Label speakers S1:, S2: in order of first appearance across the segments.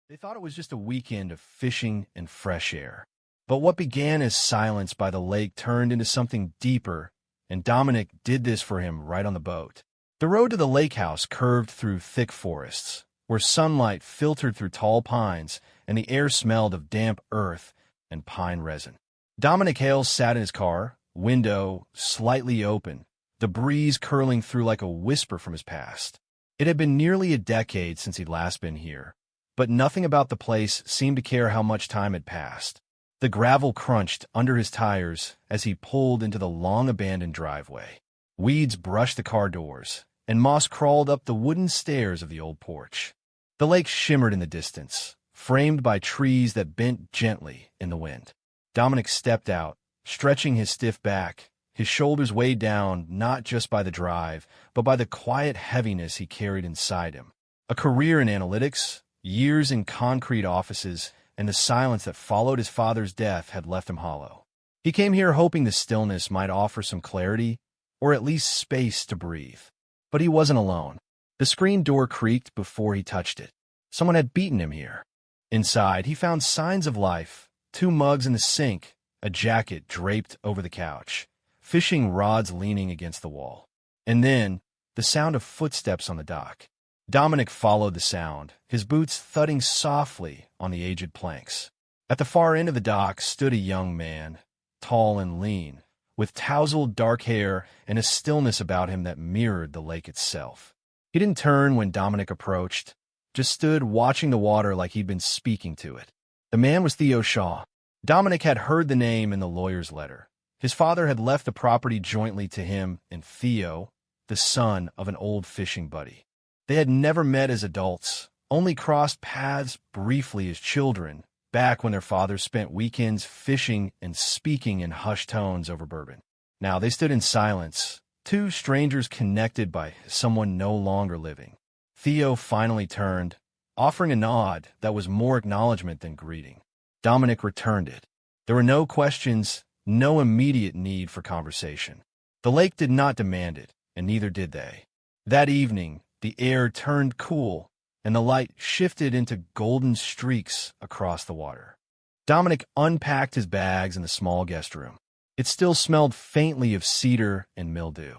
S1: They thought it was just a weekend of fishing and fresh air. But what began as silence by the lake turned into something deeper, and Dominic did this for him right on the boat. The road to the lake house curved through thick forests, where sunlight filtered through tall pines and the air smelled of damp earth and pine resin. Dominic Hale sat in his car, window slightly open, the breeze curling through like a whisper from his past. It had been nearly a decade since he'd last been here, but nothing about the place seemed to care how much time had passed. The gravel crunched under his tires as he pulled into the long-abandoned driveway. Weeds brushed the car doors, and moss crawled up the wooden stairs of the old porch. The lake shimmered in the distance, framed by trees that bent gently in the wind. Dominic stepped out, stretching his stiff back, his shoulders weighed down not just by the drive, but by the quiet heaviness he carried inside him. A career in analytics, years in concrete offices, and the silence that followed his father's death had left him hollow. He came here hoping the stillness might offer some clarity, or at least space to breathe. But he wasn't alone. The screen door creaked before he touched it. Someone had beaten him here. Inside, he found signs of life, 2 mugs in the sink, a jacket draped over the couch, fishing rods leaning against the wall. And then, the sound of footsteps on the dock. Dominic followed the sound, his boots thudding softly on the aged planks. At the far end of the dock stood a young man, tall and lean, with tousled dark hair and a stillness about him that mirrored the lake itself. He didn't turn when Dominic approached, just stood watching the water like he'd been speaking to it. The man was Theo Shaw. Dominic had heard the name in the lawyer's letter. His father had left the property jointly to him and Theo, the son of an old fishing buddy. They had never met as adults, only crossed paths briefly as children, back when their fathers spent weekends fishing and speaking in hushed tones over bourbon. Now they stood in silence, 2 strangers connected by someone no longer living. Theo finally turned, offering a nod that was more acknowledgement than greeting. Dominic returned it. There were no questions, no immediate need for conversation. The lake did not demand it, and neither did they. That evening, the air turned cool, and the light shifted into golden streaks across the water. Dominic unpacked his bags in the small guest room. It still smelled faintly of cedar and mildew.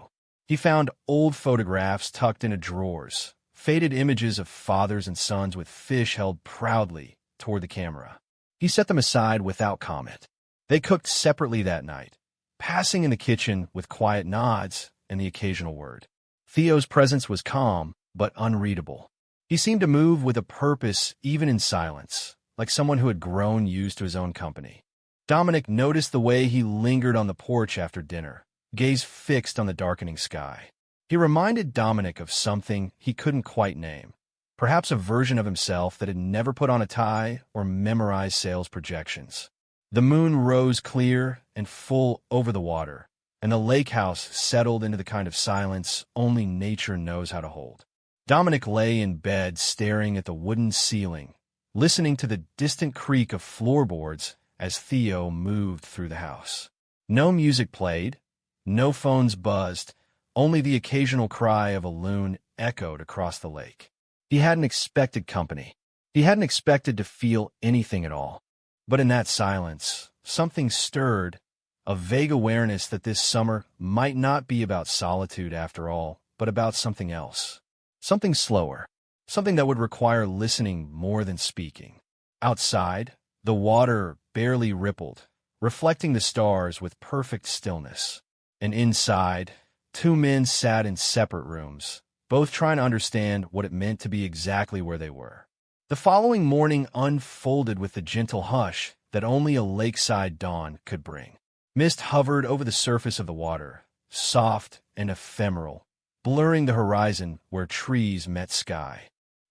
S1: He found old photographs tucked into drawers, faded images of fathers and sons with fish held proudly toward the camera. He set them aside without comment. They cooked separately that night, passing in the kitchen with quiet nods and the occasional word. Theo's presence was calm, but unreadable. He seemed to move with a purpose even in silence, like someone who had grown used to his own company. Dominic noticed the way he lingered on the porch after dinner, gaze fixed on the darkening sky. He reminded Dominic of something he couldn't quite name, perhaps a version of himself that had never put on a tie or memorized sales projections. The moon rose clear and full over the water, and the lake house settled into the kind of silence only nature knows how to hold. Dominic lay in bed staring at the wooden ceiling, listening to the distant creak of floorboards as Theo moved through the house. No music played, no phones buzzed, only the occasional cry of a loon echoed across the lake. He hadn't expected company. He hadn't expected to feel anything at all. But in that silence, something stirred, a vague awareness that this summer might not be about solitude after all, but about something else. Something slower, something that would require listening more than speaking. Outside, the water barely rippled, reflecting the stars with perfect stillness. And inside, 2 men sat in separate rooms, both trying to understand what it meant to be exactly where they were. The following morning unfolded with the gentle hush that only a lakeside dawn could bring. Mist hovered over the surface of the water, soft and ephemeral, blurring the horizon where trees met sky.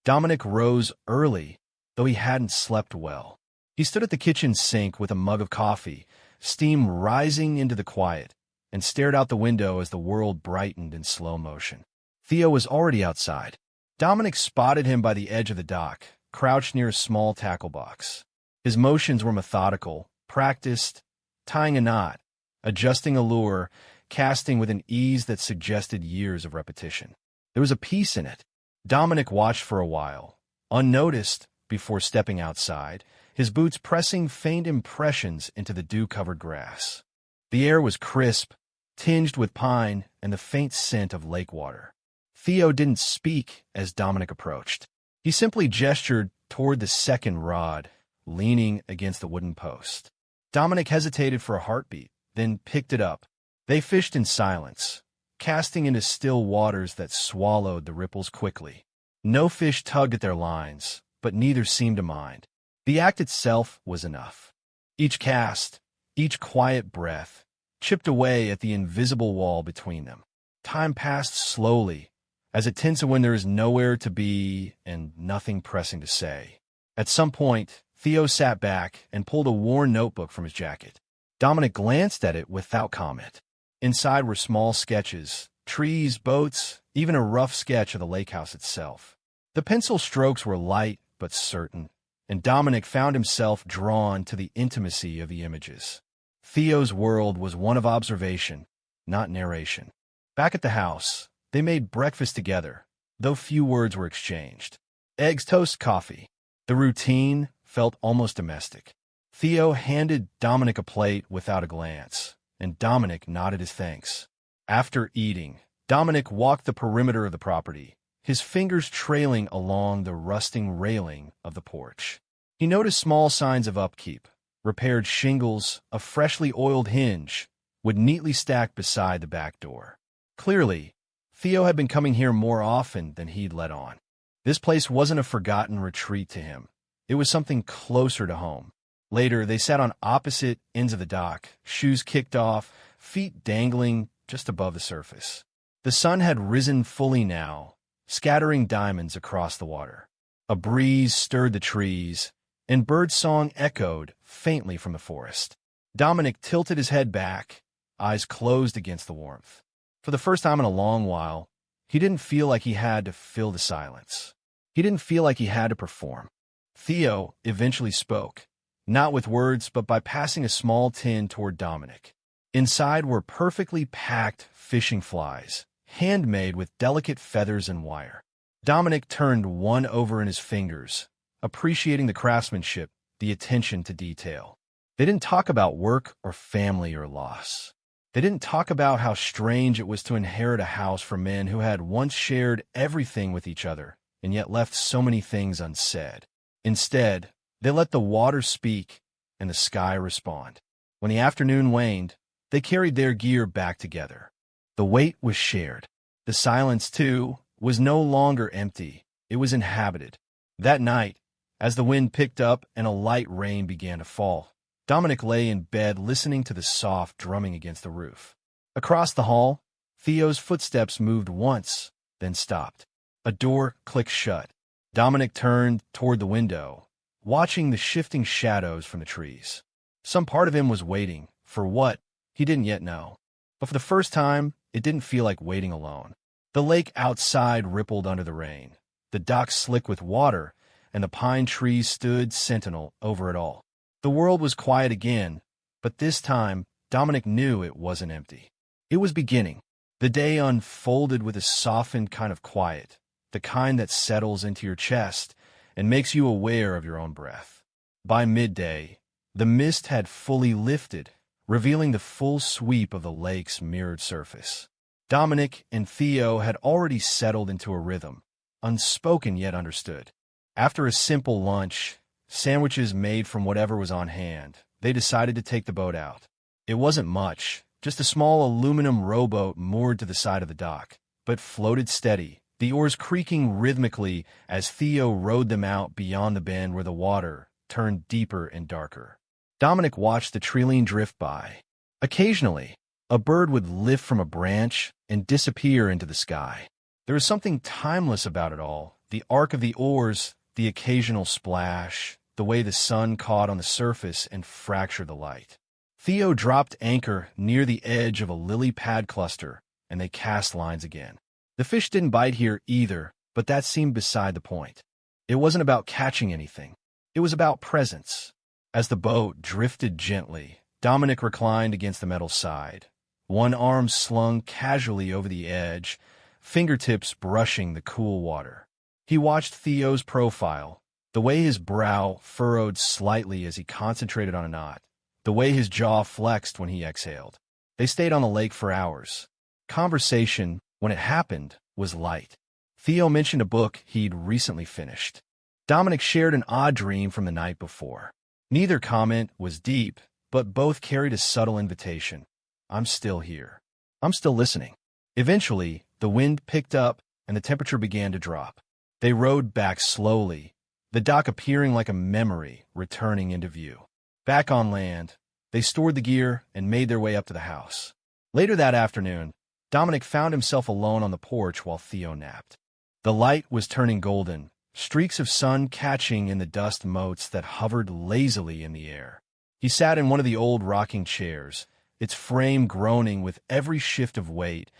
S1: Dominic rose early, though he hadn't slept well. He stood at the kitchen sink with a mug of coffee, steam rising into the quiet, and stared out the window as the world brightened in slow motion. Theo was already outside. Dominic spotted him by the edge of the dock, crouched near a small tackle box. His motions were methodical, practiced, tying a knot, adjusting a lure, casting with an ease that suggested years of repetition. There was a peace in it. Dominic watched for a while, unnoticed, before stepping outside, his boots pressing faint impressions into the dew-covered grass. The air was crisp, tinged with pine and the faint scent of lake water. Theo didn't speak as Dominic approached. He simply gestured toward the second rod, leaning against the wooden post. Dominic hesitated for a heartbeat, then picked it up. They fished in silence, casting into still waters that swallowed the ripples quickly. No fish tugged at their lines, but neither seemed to mind. The act itself was enough. Each cast, each quiet breath, chipped away at the invisible wall between them. Time passed slowly, as it tends to when there is nowhere to be and nothing pressing to say. At some point, Theo sat back and pulled a worn notebook from his jacket. Dominic glanced at it without comment. Inside were small sketches, trees, boats, even a rough sketch of the lake house itself. The pencil strokes were light but certain, and Dominic found himself drawn to the intimacy of the images. Theo's world was one of observation, not narration. Back at the house, they made breakfast together, though few words were exchanged. Eggs, toast, coffee. The routine felt almost domestic. Theo handed Dominic a plate without a glance, and Dominic nodded his thanks. After eating, Dominic walked the perimeter of the property, his fingers trailing along the rusting railing of the porch. He noticed small signs of upkeep. Repaired shingles, a freshly oiled hinge, would neatly stack beside the back door. Clearly, Theo had been coming here more often than he'd let on. This place wasn't a forgotten retreat to him. It was something closer to home. Later, they sat on opposite ends of the dock, shoes kicked off, feet dangling just above the surface. The sun had risen fully now, scattering diamonds across the water. A breeze stirred the trees, and birdsong echoed faintly from the forest. Dominic tilted his head back, eyes closed against the warmth. For the first time in a long while, he didn't feel like he had to fill the silence. He didn't feel like he had to perform. Theo eventually spoke, not with words, but by passing a small tin toward Dominic. Inside were perfectly packed fishing flies, handmade with delicate feathers and wire. Dominic turned one over in his fingers, appreciating the craftsmanship, the attention to detail. They didn't talk about work or family or loss. They didn't talk about how strange it was to inherit a house from men who had once shared everything with each other and yet left so many things unsaid. Instead, they let the water speak and the sky respond. When the afternoon waned, they carried their gear back together. The weight was shared. The silence, too, was no longer empty. It was inhabited. That night, as the wind picked up and a light rain began to fall, Dominic lay in bed listening to the soft drumming against the roof. Across the hall, Theo's footsteps moved once, then stopped. A door clicked shut. Dominic turned toward the window, watching the shifting shadows from the trees. Some part of him was waiting, for what, he didn't yet know. But for the first time, it didn't feel like waiting alone. The lake outside rippled under the rain. The dock slick with water, and the pine trees stood sentinel over it all. The world was quiet again, but this time, Dominic knew it wasn't empty. It was beginning. The day unfolded with a softened kind of quiet, the kind that settles into your chest and makes you aware of your own breath. By midday, the mist had fully lifted, revealing the full sweep of the lake's mirrored surface. Dominic and Theo had already settled into a rhythm, unspoken yet understood. After a simple lunch, sandwiches made from whatever was on hand, they decided to take the boat out. It wasn't much, just a small aluminum rowboat moored to the side of the dock, but floated steady, the oars creaking rhythmically as Theo rowed them out beyond the bend where the water turned deeper and darker. Dominic watched the trilene drift by. Occasionally, a bird would lift from a branch and disappear into the sky. There was something timeless about it all, the arc of the oars, the occasional splash, the way the sun caught on the surface and fractured the light. Theo dropped anchor near the edge of a lily pad cluster, and they cast lines again. The fish didn't bite here either, but that seemed beside the point. It wasn't about catching anything. It was about presence. As the boat drifted gently, Dominic reclined against the metal side, one arm slung casually over the edge, fingertips brushing the cool water. He watched Theo's profile, The way his brow furrowed slightly as he concentrated on a knot. The way his jaw flexed when he exhaled. They stayed on the lake for hours. Conversation, when it happened, was light. Theo mentioned a book he'd recently finished. Dominic shared an odd dream from the night before. Neither comment was deep, but both carried a subtle invitation. I'm still here. I'm still listening. Eventually, the wind picked up and the temperature began to drop. They rowed back slowly, the dock appearing like a memory returning into view. Back on land, they stored the gear and made their way up to the house. Later that afternoon, Dominic found himself alone on the porch while Theo napped. The light was turning golden, streaks of sun catching in the dust motes that hovered lazily in the air. He sat in one of the old rocking chairs, its frame groaning with every shift of weight,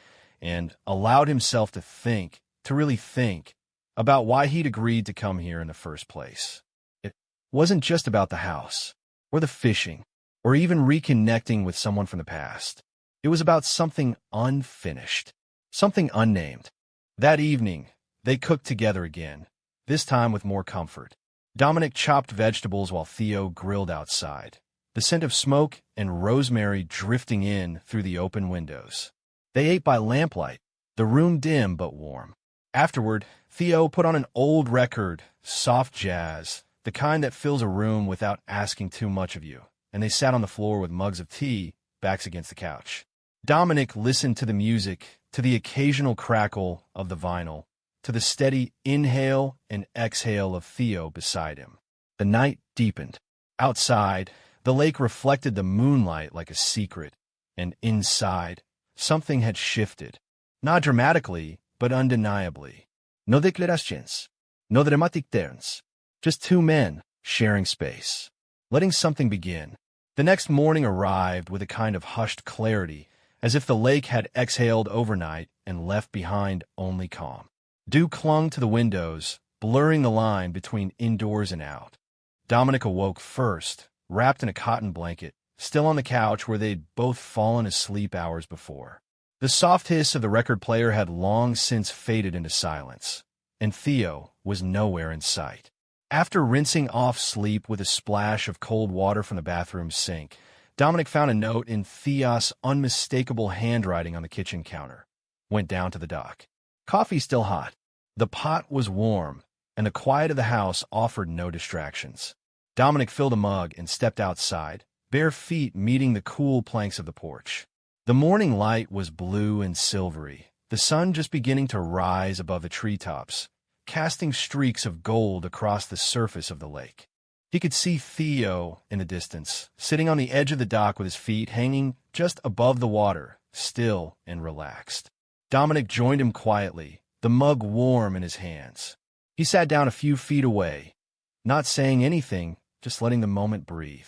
S1: and allowed himself to think, to really think, about why he'd agreed to come here in the first place. It wasn't just about the house, or the fishing, or even reconnecting with someone from the past. It was about something unfinished, something unnamed. That evening, they cooked together again, this time with more comfort. Dominic chopped vegetables while Theo grilled outside, the scent of smoke and rosemary drifting in through the open windows. They ate by lamplight, the room dim but warm. Afterward, Theo put on an old record, soft jazz, the kind that fills a room without asking too much of you, and they sat on the floor with mugs of tea, backs against the couch. Dominic listened to the music, to the occasional crackle of the vinyl, to the steady inhale and exhale of Theo beside him. The night deepened. Outside, the lake reflected the moonlight like a secret, and inside, something had shifted. Not dramatically, but undeniably. No declarations, no dramatic turns. Just two men sharing space, letting something begin. The next morning arrived with a kind of hushed clarity, as if the lake had exhaled overnight and left behind only calm. Dew clung to the windows, blurring the line between indoors and out. Dominic awoke first, wrapped in a cotton blanket, still on the couch where they'd both fallen asleep hours before. The soft hiss of the record player had long since faded into silence, and Theo was nowhere in sight. After rinsing off sleep with a splash of cold water from the bathroom sink, Dominic found a note in Theo's unmistakable handwriting on the kitchen counter. Went down to the dock. Coffee still hot. The pot was warm, and the quiet of the house offered no distractions. Dominic filled a mug and stepped outside, bare feet meeting the cool planks of the porch. The morning light was blue and silvery, the sun just beginning to rise above the treetops, casting streaks of gold across the surface of the lake. He could see Theo in the distance, sitting on the edge of the dock with his feet hanging just above the water, still and relaxed. Dominic joined him quietly, the mug warm in his hands. He sat down a few feet away, not saying anything, just letting the moment breathe.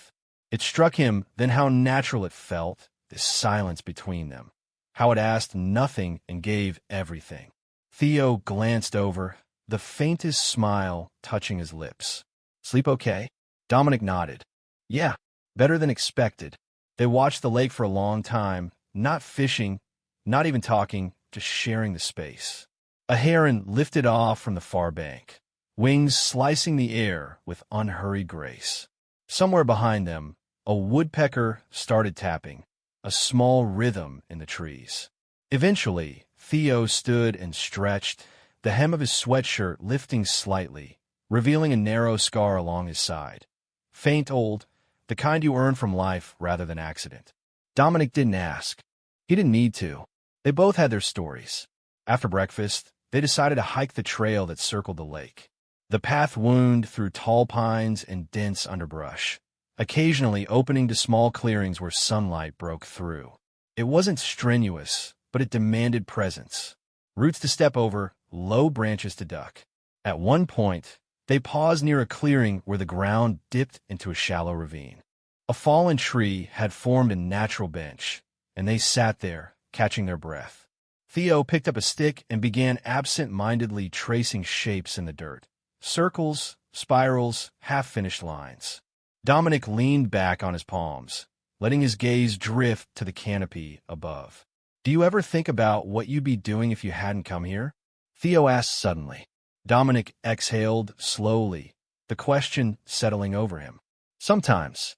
S1: It struck him then how natural it felt, this silence between them, how it asked nothing and gave everything. Theo glanced over, the faintest smile touching his lips. Sleep okay? Dominic nodded. Yeah, better than expected. They watched the lake for a long time, not fishing, not even talking, just sharing the space. A heron lifted off from the far bank, wings slicing the air with unhurried grace. Somewhere behind them, a woodpecker started tapping, a small rhythm in the trees. Eventually, Theo stood and stretched, the hem of his sweatshirt lifting slightly, revealing a narrow scar along his side. Faint old, the kind you earn from life rather than accident. Dominic didn't ask. He didn't need to. They both had their stories. After breakfast, they decided to hike the trail that circled the lake. The path wound through tall pines and dense underbrush, occasionally opening to small clearings where sunlight broke through. It wasn't strenuous, but it demanded presence. Roots to step over, low branches to duck. At one point, they paused near a clearing where the ground dipped into a shallow ravine. A fallen tree had formed a natural bench, and they sat there, catching their breath. Theo picked up a stick and began absent-mindedly tracing shapes in the dirt. Circles, spirals, half-finished lines. Dominic leaned back on his palms, letting his gaze drift to the canopy above. Do you ever think about what you'd be doing if you hadn't come here? Theo asked suddenly. Dominic exhaled slowly, the question settling over him. Sometimes,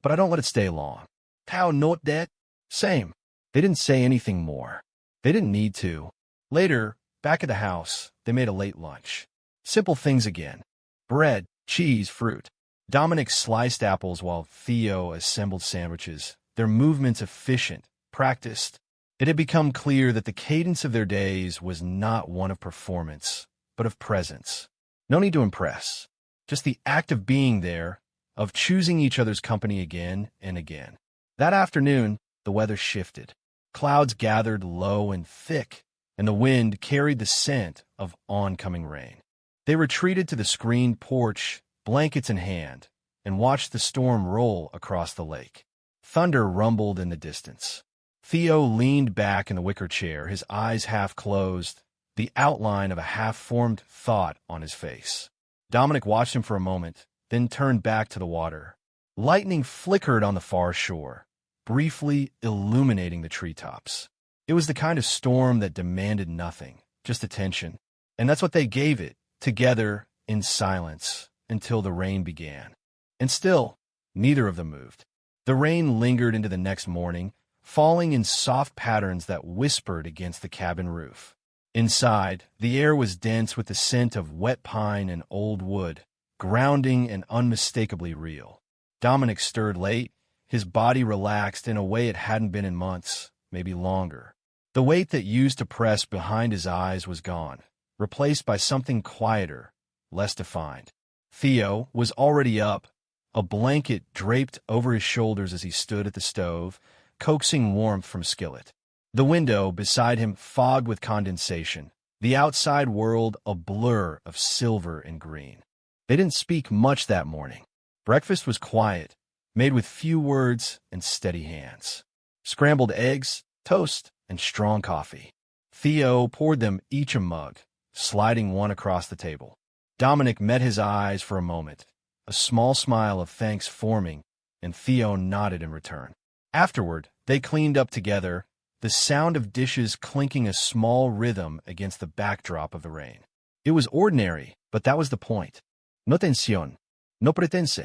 S1: but I don't let it stay long. How not that? Same. They didn't say anything more. They didn't need to. Later, back at the house, they made a late lunch. Simple things again. Bread, cheese, fruit. Dominic sliced apples while Theo assembled sandwiches, their movements efficient, practiced. It had become clear that the cadence of their days was not one of performance, but of presence. No need to impress. Just the act of being there, of choosing each other's company again and again. That afternoon, the weather shifted. Clouds gathered low and thick, and the wind carried the scent of oncoming rain. They retreated to the screened porch, blankets in hand, and watched the storm roll across the lake. Thunder rumbled in the distance. Theo leaned back in the wicker chair, his eyes half closed, the outline of a half-formed thought on his face. Dominic watched him for a moment, then turned back to the water. Lightning flickered on the far shore, briefly illuminating the treetops. It was the kind of storm that demanded nothing, just attention. And that's what they gave it, together, in silence, until the rain began. And still, neither of them moved. The rain lingered into the next morning, falling in soft patterns that whispered against the cabin roof. Inside, the air was dense with the scent of wet pine and old wood, grounding and unmistakably real. Dominic stirred late, his body relaxed in a way it hadn't been in months, maybe longer. The weight that used to press behind his eyes was gone, replaced by something quieter, less defined. Theo was already up, a blanket draped over his shoulders as he stood at the stove, coaxing warmth from skillet. The window beside him fogged with condensation, the outside world a blur of silver and green. They didn't speak much that morning. Breakfast was quiet, made with few words and steady hands. Scrambled eggs, toast, and strong coffee. Theo poured them each a mug, sliding one across the table. Dominic met his eyes for a moment, a small smile of thanks forming, and Theo nodded in return. Afterward, they cleaned up together, the sound of dishes clinking a small rhythm against the backdrop of the rain. It was ordinary, but that was the point. No tensión, no pretense,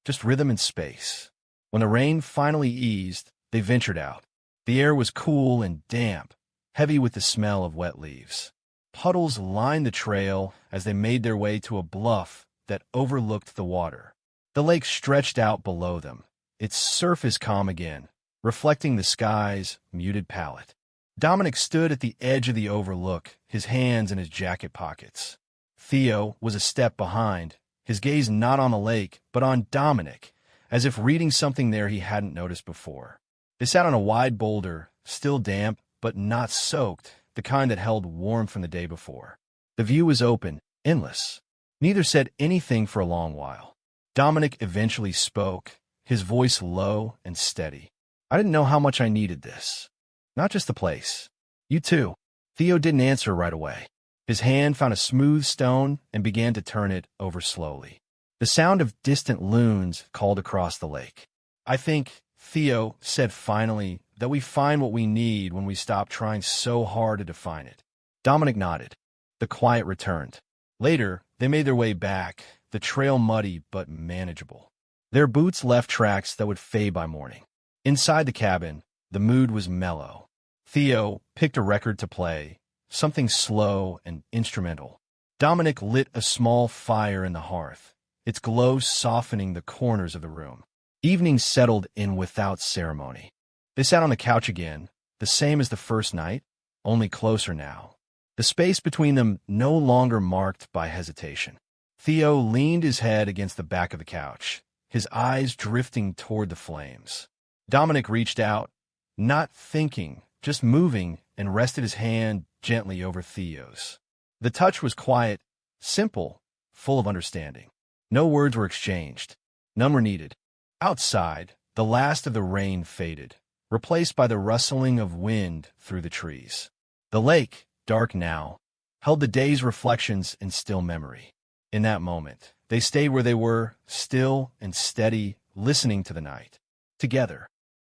S1: just rhythm and space. When the rain finally eased, they ventured out. The air was cool and damp, heavy with the smell of wet leaves. Puddles lined the trail as they made their way to a bluff that overlooked the water. The lake stretched out below them, its surface calm again, reflecting the sky's muted palette. Dominic stood at the edge of the overlook, his hands in his jacket pockets. Theo was a step behind, his gaze not on the lake, but on Dominic, as if reading something there he hadn't noticed before. They sat on a wide boulder, still damp, but not soaked, the kind that held warmth from the day before. The view was open, endless. Neither said anything for a long while. Dominic eventually spoke, his voice low and steady. I didn't know how much I needed this. Not just the place. You too. Theo didn't answer right away. His hand found a smooth stone and began to turn it over slowly. The sound of distant loons called across the lake. I think, Theo said finally, that we find what we need when we stop trying so hard to define it. Dominic nodded. The quiet returned. Later, they made their way back, the trail muddy but manageable. Their boots left tracks that would fade by morning. Inside the cabin, the mood was mellow. Theo picked a record to play, something slow and instrumental. Dominic lit a small fire in the hearth, its glow softening the corners of the room. Evening settled in without ceremony. They sat on the couch again, the same as the first night, only closer now. The space between them no longer marked by hesitation. Theo leaned his head against the back of the couch, his eyes drifting toward the flames. Dominic reached out, not thinking, just moving, and rested his hand gently over Theo's. The touch was quiet, simple, full of understanding. No words were exchanged. None were needed. Outside, the last of the rain faded, replaced by the rustling of wind through the trees. The lake, dark now, held the day's reflections in still memory. In that moment, they stayed where they were, still and steady, listening to the night. Together.